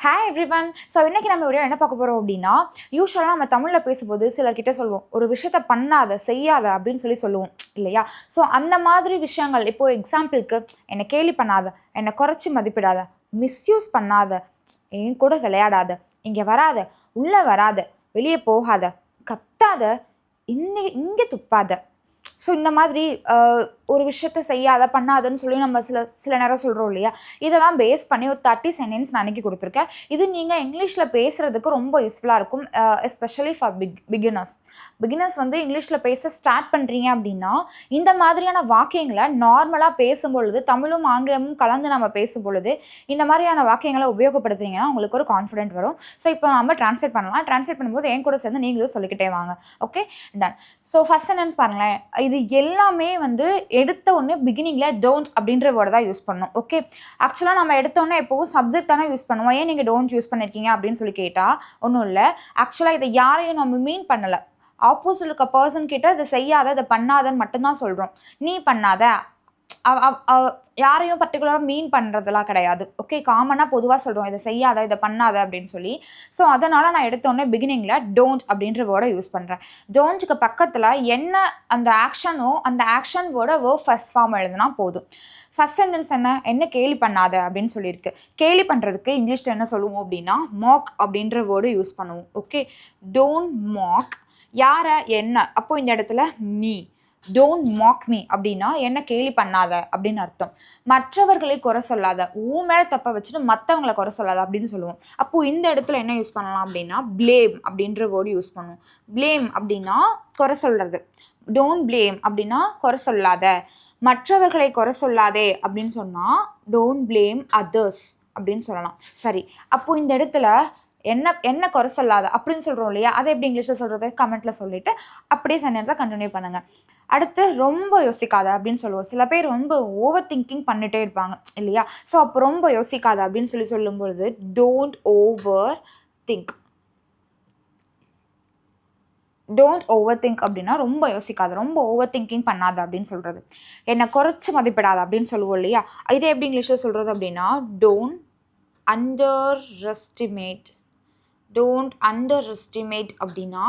Hi everyone. So இன்றைக்கி நம்ம video என்ன பார்க்க போகிறோம் அப்படின்னா, யூஸ்வலாக நம்ம தமிழில் பேசும்போது சிலர்கிட்ட சொல்லுவோம், ஒரு விஷயத்த பண்ணாத செய்யாத அப்படின்னு சொல்லுவோம் இல்லையா? ஸோ அந்த மாதிரி விஷயங்கள் இப்போது எக்ஸாம்பிளுக்கு, என்னை கேலி பண்ணாத, என்னை குறைச்சி மதிப்பிடாத, மிஸ்யூஸ் பண்ணாத, என் கூட விளையாடாத, இங்கே வராத, உள்ளே வராத, வெளியே போகாத, கத்தாத, இங்கே துப்பாத. ஸோ இந்த மாதிரி ஒரு விஷயத்த செய்யாத பண்ணாதன்னு சொல்லி நம்ம சில நேரம் சொல்கிறோம் இல்லையா? இதெல்லாம் பேஸ் பண்ணி ஒரு 30 சென்டென்ஸ் நான் அன்றைக்கி கொடுத்துருக்கேன். இது நீங்கள் இங்கிலீஷில் பேசுகிறதுக்கு ரொம்ப யூஸ்ஃபுல்லாக இருக்கும், எஸ்பெஷலி ஃபார் பிகினர்ஸ் வந்து இங்கிலீஷில் பேச ஸ்டார்ட் பண்ணுறீங்க அப்படின்னா இந்த மாதிரியான வாக்கியங்களை நார்மலாக பேசும்பொழுது, தமிழும் ஆங்கிலமும் கலந்து நம்ம பேசும்பொழுது இந்த மாதிரியான வாக்கியங்களை உபயோகப்படுத்துறீங்கன்னா உங்களுக்கு ஒரு கான்ஃபிடென்ட் வரும். ஸோ இப்போ நம்ம ட்ரான்ஸ்லேட் பண்ணலாம். ட்ரான்ஸ்லேட் பண்ணும்போது என் கூட சேர்ந்து நீங்களும் சொல்லிக்கிட்டே வாங்க. Okay, done. So first sentence பாருங்களேன். இது எல்லாமே வந்து எடுத்த உடனே பிகினிங்கில் டோன்ட் அப்படின்ற வேர்டை தான் யூஸ் பண்ணணும். ஓகே, ஆக்சுவலாக நம்ம எடுத்தோடனே எப்போவும் சப்ஜெக்ட் தானே யூஸ் பண்ணுவோம். ஏன் நீங்கள் டோன்ட் யூஸ் பண்ணியிருக்கீங்க அப்படின்னு சொல்லி கேட்டால் ஒன்றும் இல்லை. ஆக்சுவலாக இதை யாரையும் நம்ம மீன் பண்ணலை. ஆப்போசிட் இருக்க பர்சன் கிட்ட இதை செய்யாத, இதை பண்ணாதன்னு மட்டும்தான் சொல்கிறோம். நீ பண்ணாத, யாரையும் பர்டிகுலராக மீன் பண்ணுறதுலாம் கிடையாது. ஓகே, காமனாக பொதுவாக சொல்கிறோம், இதை செய்யாத, இதை பண்ணாத அப்படின்னு சொல்லி. ஸோ அதனால் நான் எடுத்தோடனே பிகினிங்கில் டோன்ட் அப்படின்ற வேர்டை யூஸ் பண்ணுறேன். டோன்ட்டுக்கு பக்கத்தில் என்ன அந்த ஆக்ஷனோ அந்த ஆக்ஷன் வேர்டை ஃபர்ஸ்ட் ஃபார்ம் எழுதுனா போதும். ஃபர்ஸ்ட் சென்டென்ஸ் என்ன கேலி பண்ணாத அப்படின்னு சொல்லியிருக்கு. கேலி பண்ணுறதுக்கு இங்கிலீஷில் என்ன சொல்லுவோம் அப்படின்னா மாக் அப்படின்ற வேர்டு யூஸ் பண்ணுவோம். Okay, don't mock. யாரை, என்ன. அப்போது இந்த இடத்துல மீ. டோன்ட் மாக் மீ அப்படின்னா என்ன கேலி பண்ணாத அப்படின்னு அர்த்தம். மற்றவர்களை குறை சொல்லாத, உன் மேலே தப்பை வச்சுட்டு மற்றவங்களை குறை சொல்லாத அப்படின்னு சொல்லுவோம். அப்போது இந்த இடத்துல என்ன யூஸ் பண்ணலாம் அப்படின்னா பிளேம் அப்படின்ற வேர்டு யூஸ் பண்ணுவோம். பிளேம் அப்படின்னா குறை சொல்கிறது. டோன்ட் பிளேம் அப்படின்னா குறை சொல்லாத. மற்றவர்களை குறை சொல்லாதே அப்படின்னு சொன்னால் டோன்ட் பிளேம் அதர்ஸ் அப்படின்னு சொல்லலாம். சரி, அப்போது இந்த இடத்துல என்ன குறை சொல்லாத அப்படின்னு சொல்கிறோம் இல்லையா? அதை எப்படி இங்கிலீஷில் சொல்கிறது கமெண்ட்டில் சொல்லிவிட்டு அப்படியே சென்டென்ஸாக கண்டினியூ பண்ணுங்கள். அடுத்து ரொம்ப யோசிக்காத அப்படின்னு சொல்லுவோம். சில பேர் ரொம்ப ஓவர் திங்கிங் பண்ணிகிட்டே இருப்பாங்க இல்லையா? ஸோ அப்போ ரொம்ப யோசிக்காத அப்படின்னு சொல்லும்பொழுது don't over think. Don't over think அப்படின்னா ரொம்ப யோசிக்காத, ரொம்ப ஓவர் திங்கிங் பண்ணாத அப்படின்னு சொல்கிறது. என்னை குறைச்சி மதிப்பிடாத அப்படின்னு சொல்லுவோம் இல்லையா? இதே எப்படி இங்கிலீஷில் சொல்கிறது அப்படின்னா don't under estimate. Don't under estimate அப்படின்னா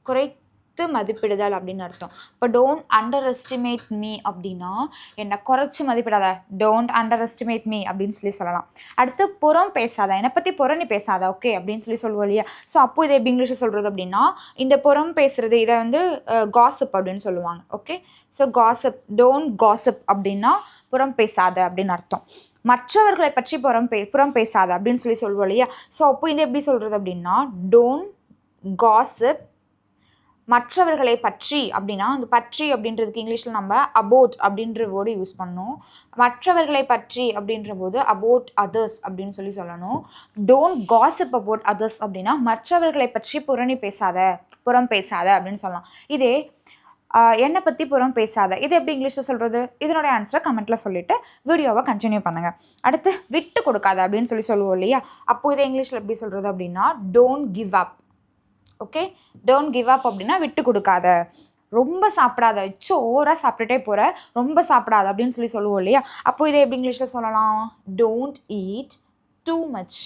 குறைத்து மதிப்பிடுதல் அப்படின்னு அர்த்தம். இப்போ டோன்ட் அண்டர் எஸ்டிமேட் மீ அப்படின்னா என்னை குறைச்சி மதிப்பிடாத, டோன்ட் அண்டர் எஸ்டிமேட் மீ அப்படின்னு சொல்லலாம். அடுத்து புறம் பேசாத, என்னை பற்றி புறணி பேசாத, ஓகே அப்படின்னு சொல்லுவோம் இல்லையா? ஸோ அப்போ இதை எப்படி இங்கிலீஷில் சொல்கிறது அப்படின்னா இந்த புறம் பேசுகிறது இதை வந்து காசிப் அப்படின்னு சொல்லுவாங்க. Okay, so gossip, don't gossip அப்படின்னா புறம் பேசாத அப்படின்னு அர்த்தம். மற்றவர்களை பற்றி புறம் பேசாத அப்படின்னு சொல்லுவோம் இல்லையா? ஸோ அப்போ இது எப்படி சொல்கிறது அப்படின்னா டோன்ட் காசிப் மற்றவர்களை பற்றி அப்படின்னா அந்த பற்றி அப்படின்றதுக்கு இங்கிலீஷில் நம்ம அபவுட் அப்படின்ற வேர்டு யூஸ் பண்ணணும். மற்றவர்களை பற்றி அப்படின்ற போது அபவுட் அதர்ஸ் அப்படின்னு சொல்லணும். டோன்ட் காசிப் அபவுட் அதர்ஸ் அப்படின்னா மற்றவர்களை பற்றி புறம் பேசாத அப்படின்னு சொல்லலாம். இதே என்னை பற்றி புறம் பேசாத, இது எப்படி இங்கிலீஷில் சொல்கிறது? இதனுடைய ஆன்சரை கமெண்ட்டில் சொல்லிவிட்டு வீடியோவை கண்டினியூ பண்ணுங்கள். அடுத்து விட்டு கொடுக்காத அப்படின்னு சொல்லுவோம் இல்லையா? அப்போது இதை இங்கிலீஷில் எப்படி சொல்கிறது அப்படின்னா don't give up. Okay, don't give up அப்படின்னா விட்டு கொடுக்காத. ரொம்ப சாப்பிடாத, ஓவராக சாப்பிட்டுட்டே போகிற, ரொம்ப சாப்பிடாத அப்படின்னு சொல்லுவோம் இல்லையா? அப்போது இதை எப்படி இங்கிலீஷில் சொல்லலாம்? Don't eat too much.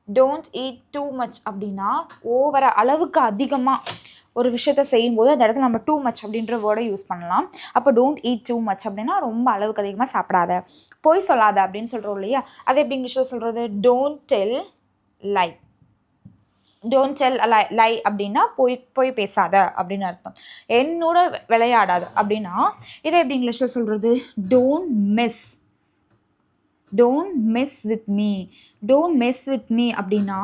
Don't eat too much அப்படின்னா ஓவராக, அளவுக்கு அதிகமாக ஒரு விஷயத்த செய்யும்போது அந்த இடத்துல நம்ம டூ மச் அப்படின்ற வேர்டை யூஸ் பண்ணலாம். அப்போ டோன்ட் ஈட் டூ மச் அப்படின்னா ரொம்ப அளவுக்கு அதிகமாக சாப்பிடாத. பொய் சொல்லாத அப்படின்னு சொல்கிறோம் இல்லையா? அதை எப்படி இங்கிலீஷில் சொல்கிறது? Don't tell lie. Don't tell lie அப்படின்னா பொய் பேசாத அப்படின்னு அர்த்தம். என்னோட விளையாடாத அப்படின்னா இதை எப்படி இங்கிலீஷில் சொல்கிறது? Don't mess. Don't mess with me. Don't mess with me அப்படின்னா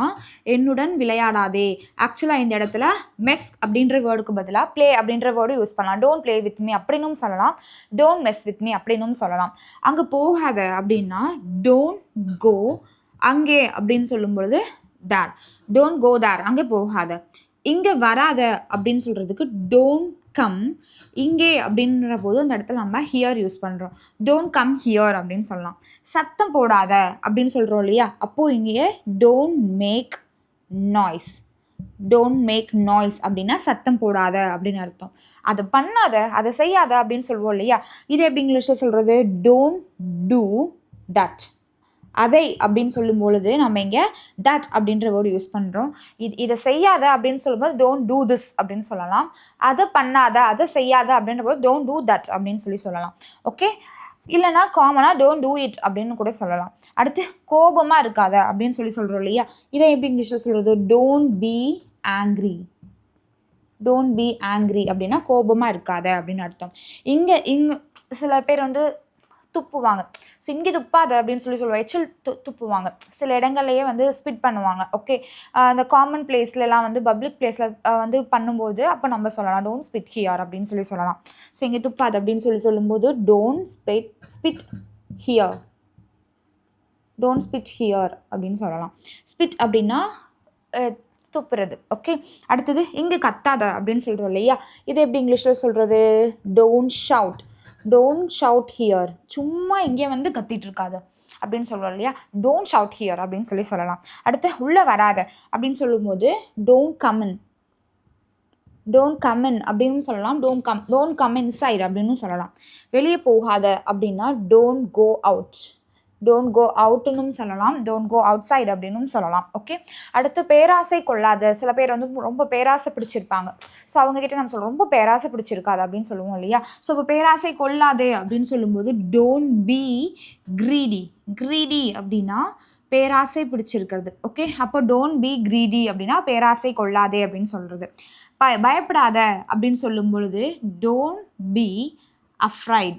என்னுடன் விளையாடாதே. ஆக்சுவலாக இந்த இடத்துல மெஸ் அப்படின்ற வேர்டுக்கு பதிலாக ப்ளே அப்படின்ற வேர்டு யூஸ் பண்ணலாம். டோன்ட் ப்ளே வித் மீ அப்படின்னும் சொல்லலாம், டோன்ட் மெஸ் வித் மீ அப்படின்னும் சொல்லலாம். அங்கே போகாத அப்படின்னா டோன்ட் கோ. அங்கே அப்படின்னு சொல்லும்பொழுது தேர். டோன்ட் கோ தேர், அங்கே போகாத. இங்கே வராத அப்படின்னு சொல்கிறதுக்கு டோன்ட் கம். இங்கே அப்படின்ற போது அந்த இடத்துல நம்ம ஹியர் யூஸ் பண்ணுறோம். டோன்ட் கம் ஹியர் அப்படின்னு சொல்லலாம். சத்தம் போடாத அப்படின்னு சொல்கிறோம் இல்லையா? அப்போது இங்கே don't make noise. Don't make noise அப்படின்னா சத்தம் போடாத அப்படின்னு அர்த்தம். அதை பண்ணாத, அதை செய்யாத அப்படின்னு சொல்லுவோம் இல்லையா? இது எப்படி இங்கிலீஷில் சொல்கிறது? Don't do that. அதை அப்படின்னு சொல்லும் பொழுது நம்ம இங்கே தட் அப்படின்ற வேர்டு யூஸ் பண்ணுறோம். இதை செய்யாத அப்படின்னு சொல்லும்போது டோன்ட் டூ திஸ் அப்படின்னு சொல்லலாம். அதை பண்ணாத, அதை செய்யாத அப்படின்ற போது டோன்ட் டூ தட் அப்படின்னு சொல்லலாம். ஓகே, இல்லைனா காமனாக டோன்ட் டூ இட் அப்படின்னு கூட சொல்லலாம். அடுத்து கோபமாக இருக்காத அப்படின்னு சொல்கிறோம் இல்லையா, இதை எப்படி இங்கிலீஷில் சொல்கிறது? Don't be angry. Don't be angry அப்படின்னா கோபமாக இருக்காத அப்படின்னு அர்த்தம். இங்கே சில பேர் வந்து துப்புவாங்க. ஸோ இங்கே துப்பாத அப்படின்னு சொல்லுவாங்க. எச்சில் துப்புவாங்க. சில இடங்கள்லையே வந்து ஸ்பிட் பண்ணுவாங்க. ஓகே, அந்த காமன் பிளேஸ்லலாம் வந்து பப்ளிக் பிளேஸில் வந்து பண்ணும்போது அப்போ நம்ம சொல்லலாம் டோன்ட் ஸ்பிட் ஹியர் அப்படின்னு சொல்லலாம். ஸோ இங்கே துப்பாது அப்படின்னு சொல்லும்போது don't spit here. Don't spit here அப்படின்னு சொல்லலாம். ஸ்பிட் அப்படின்னா துப்புறது. ஓகே, அடுத்தது இங்கே கத்தாத அப்படின்னு சொல்கிறோம் இல்லையா, இது எப்படி இங்கிலீஷில் சொல்கிறது? Don't shout. Don't shout here. சும்மா இங்கே வந்து கத்திட்டு இருக்காது அப்படின்னு சொல்கிறோம் இல்லையா, டோன்ட் ஷவுட் ஹியர் அப்படின்னு சொல்லலாம். அடுத்து உள்ளே வராத அப்படின்னு சொல்லும்போது டோன்ட் கமின். டோன்ட் கமின் அப்படின்னு சொல்லலாம். டோன்ட் கம் இன்சைட் அப்படின்னு சொல்லலாம். வெளியே போகாத அப்படின்னா don't go out. Don't go அவுட்டுன்னு சொல்லலாம். டோன்ட் கோ அவுட் சைட் அப்படின்னு சொல்லலாம். ஓகே, அடுத்து பேராசை கொள்ளாத. சில பேர் வந்து ரொம்ப பேராசை பிடிச்சிருப்பாங்க. ஸோ அவங்கக்கிட்ட நம்ம சொல்கிறோம் ரொம்ப பேராசை பிடிச்சிருக்காது அப்படின்னு சொல்லுவோம் இல்லையா. ஸோ இப்போ பேராசை கொள்ளாதே அப்படின்னு சொல்லும்போது டோன்ட் பி க்ரீடி. க்ரீடி அப்படின்னா பேராசை பிடிச்சிருக்கிறது. ஓகே, அப்போ டோன்ட் பி க்ரீடி அப்படின்னா பேராசை கொள்ளாதே அப்படின்னு சொல்கிறது. பயப்படாத அப்படின்னு சொல்லும் பொழுது don't be afraid.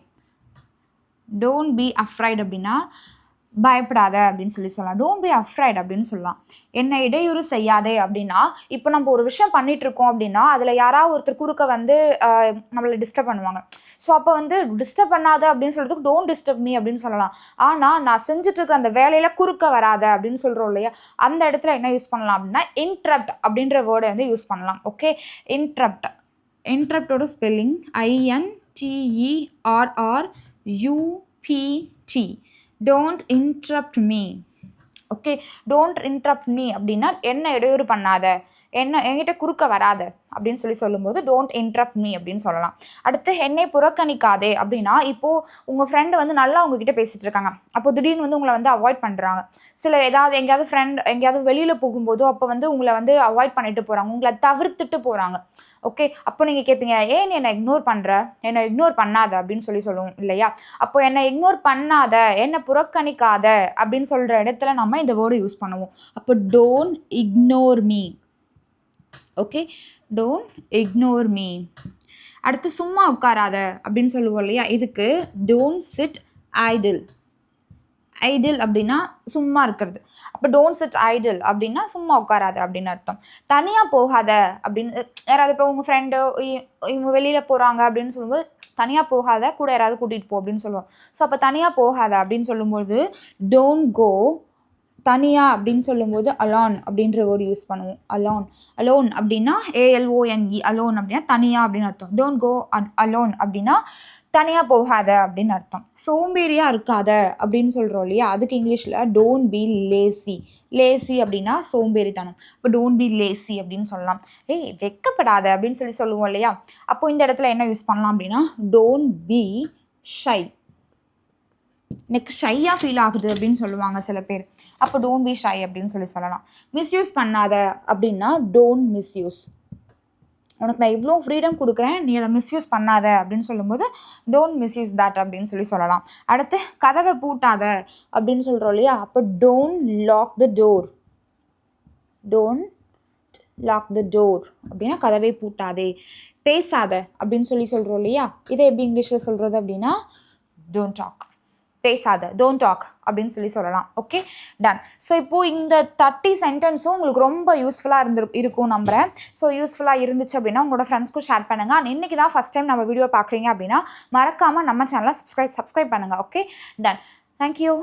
Don't be afraid அப்படின்னா பயப்படாத அப்படின்னு சொல்லலாம். டோன்ட் பி அஃப்ரைட் அப்படின்னு சொல்லலாம். என்ன இடையூறு செய்யாதே அப்படின்னா இப்போ நம்ம ஒரு விஷயம் பண்ணிகிட்ருக்கோம் அப்படின்னா அதில் யாராவது ஒருத்தர் குறுக்க வந்து நம்மளை டிஸ்டர்ப் பண்ணுவாங்க. ஸோ அப்போ வந்து டிஸ்டர்ப் பண்ணாத அப்படின்னு சொல்கிறதுக்கு டோன்ட் டிஸ்டர்ப் மீ அப்படின்னு சொல்லலாம். ஆனால் நான் செஞ்சுட்ருக்கிற அந்த வேலையில் குறுக்க வராத அப்படின்னு சொல்கிறோம் இல்லையா, அந்த இடத்துல என்ன யூஸ் பண்ணலாம் அப்படின்னா இன்ட்ரப்ட் அப்படின்ற வேர்டை வந்து யூஸ் பண்ணலாம். Okay, interrupt. இன்ட்ரப்டோட spelling INTERRUPT. Don't interrupt me. Okay, don't interrupt me அப்படின்னா என்ன இடையூறு பண்ணாத, என்கிட்ட குறுக்க வராத அப்படின்னு சொல்லும்போது டோன்ட் இன்ட்ரப்ட் மீ அப்படின்னு சொல்லலாம். அடுத்து என்னை புறக்கணிக்காதே அப்படின்னா இப்போது உங்கள் ஃப்ரெண்டு வந்து நல்லா உங்ககிட்ட பேசிகிட்டு இருக்காங்க, அப்போ திடீர்னு வந்து உங்களை வந்து அவாய்ட் பண்ணுறாங்க. சில எங்கேயாவது வெளியில் போகும்போதோ அப்போ வந்து உங்களை வந்து அவாய்ட் பண்ணிட்டு போகிறாங்க, உங்களை தவிர்த்துட்டு போகிறாங்க. ஓகே, அப்போ நீங்கள் கேட்பீங்க ஏன் என்னை இக்னோர் பண்ணுற, என்னை இக்னோர் பண்ணாத அப்படின்னு சொல்லுவோம் இல்லையா. அப்போ என்னை இக்னோர் பண்ணாத, என்னை புறக்கணிக்காத அப்படின்னு சொல்கிற இடத்துல நம்ம இந்த வேர்டு யூஸ் பண்ணுவோம். அப்போ don't ignore me. Okay, don't ignore me. அடுத்து சும்மா உட்காராத அப்படின்னு சொல்லுவோம் இல்லையா, இதுக்கு டோன்ட் சிட் ஐடில். ஐடில் அப்படின்னா சும்மா இருக்கிறது. அப்போ டோன்ட் சிட் ஐடில் அப்படின்னா சும்மா உட்காராத அப்படின்னு அர்த்தம். தனியாக போகாத அப்படின்னு யாராவது இப்போ உங்கள் ஃப்ரெண்டு இவங்க வெளியில் போகிறாங்க அப்படின்னு சொல்லும்போது தனியாக போகாத, கூட யாராவது கூட்டிகிட்டு போ அப்படின்னு சொல்லுவோம். ஸோ அப்போ தனியாக போகாத அப்படின்னு சொல்லும்போது டோன்ட் கோ. தனியாக அப்படின்னு சொல்லும்போது அலான் அப்படின்ற வேர்டு யூஸ் பண்ணுவோம். அலோன் அப்படின்னா ALONE. அலோன் அப்படின்னா தனியாக அப்படின்னு அர்த்தம். டோன்ட் கோ அலோன் அப்படின்னா தனியாக போகாத அப்படின்னு அர்த்தம். சோம்பேறியாக இருக்காத அப்படின்னு சொல்கிறோம் இல்லையா, அதுக்கு இங்கிலீஷில் டோன்ட் பி லேசி. லேசி அப்படின்னா சோம்பேறித்தனம். இப்போ டோன்ட் பி லேசி அப்படின்னு சொல்லலாம். வெக்கப்படாத அப்படின்னு சொல்லுவோம் இல்லையா, அப்போ இந்த இடத்துல என்ன யூஸ் பண்ணலாம் அப்படின்னா டோன்ட் பி ஷை. எனக்கு ஷையாக ஃபீல் ஆகுது அப்படின்னு சொல்லுவாங்க சில பேர், அப்போ டோன்ட் பி ஷை அப்படின்னு சொல்லலாம். மிஸ்யூஸ் பண்ணாத அப்படின்னா டோன்ட் மிஸ்யூஸ். உனக்கு நான் இவ்வளோ ஃப்ரீடம் கொடுக்குறேன், நீ அதை மிஸ்யூஸ் பண்ணாத அப்படின்னு சொல்லும்போது டோன்ட் மிஸ்யூஸ் தட் அப்படின்னு சொல்லலாம். அடுத்து கதவை பூட்டாத அப்படின்னு சொல்கிறோம் இல்லையா, அப்போ don't lock the door. Don't lock the door அப்படின்னா கதவை பூட்டாதே. பேசாத அப்படின்னு சொல்கிறோம் இல்லையா, இதை எப்படி இங்கிலீஷில் சொல்கிறது அப்படின்னா டோன்ட் டாக். பேசாத, டோன்ட் டாக் அப்படின்னு சொல்லலாம். Okay, done. ஸோ இப்போது இந்த 30 சென்டென்ஸும் உங்களுக்கு ரொம்ப யூஸ்ஃபுல்லாக இருக்கும் நம்புகிறேன். ஸோ யூஸ்ஃபுல்லாக இருந்துச்சு அப்படின்னா உங்களோட ஃப்ரெண்ட்ஸ்க்கும் ஷேர் பண்ணுங்கள். அண்ட் இன்றைக்கி தான் ஃபஸ்ட் டைம் நம்ம வீடியோ பார்க்குறீங்க அப்படின்னா மறக்காமல் நம்ம சேனலை சப்ஸ்கிரைப் பண்ணுங்கள். Okay, done. தேங்க்யூ.